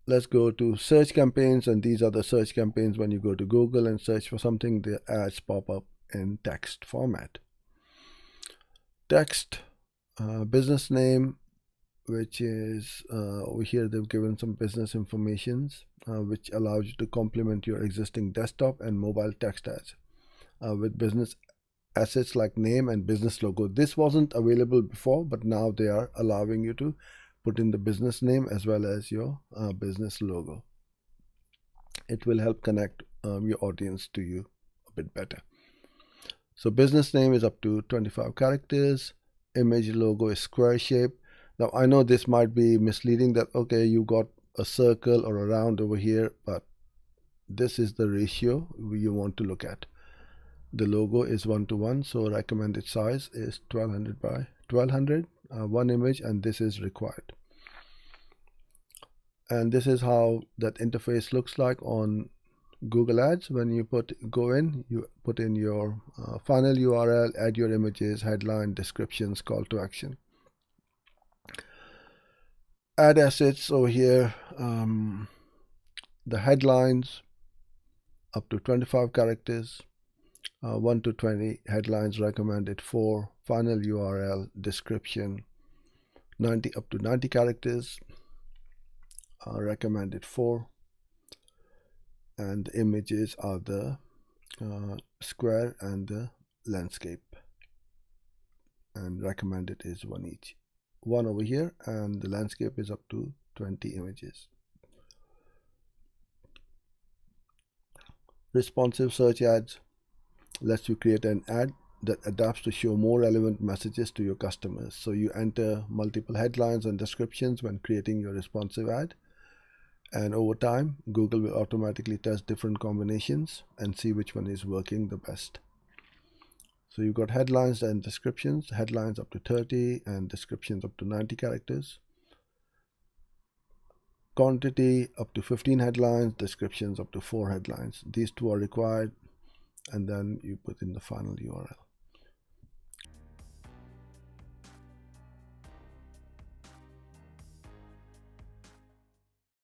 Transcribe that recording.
let's go to search campaigns, and these are the search campaigns. When you go to Google and search for something, the ads pop up in text format. Text, business name, which is over here they've given some business informations which allows you to complement your existing desktop and mobile text ads with business assets like name and business logo. This wasn't available before, but now they are allowing you to put in the business name as well as your business logo. It will help connect your audience to you a bit better. So business name is up to 25 characters. Image logo is square shape. Now I know this might be misleading that, okay, you got a circle or a round over here, but this is the ratio you want to look at. The logo is 1:1, so recommended size is 1200 by 1200, one image, and this is required. And this is how that interface looks like on Google Ads. When you go in, you put in your final URL, add your images, headline, descriptions, call to action. Ad assets over here, the headlines up to 25 characters, 1 to 20 headlines recommended, 4 final URL, description 90 up to 90 characters, recommended 4, and the images are the square and the landscape, and recommended is 1 each. 1 over here, and the landscape is up to 20 images. Responsive search ads lets you create an ad that adapts to show more relevant messages to your customers. So you enter multiple headlines and descriptions when creating your responsive ad, and over time Google will automatically test different combinations and see which one is working the best. So you've got headlines and descriptions, headlines up to 30 and descriptions up to 90 characters. Quantity up to 15 headlines, descriptions up to 4 headlines. These two are required, and then you put in the final URL.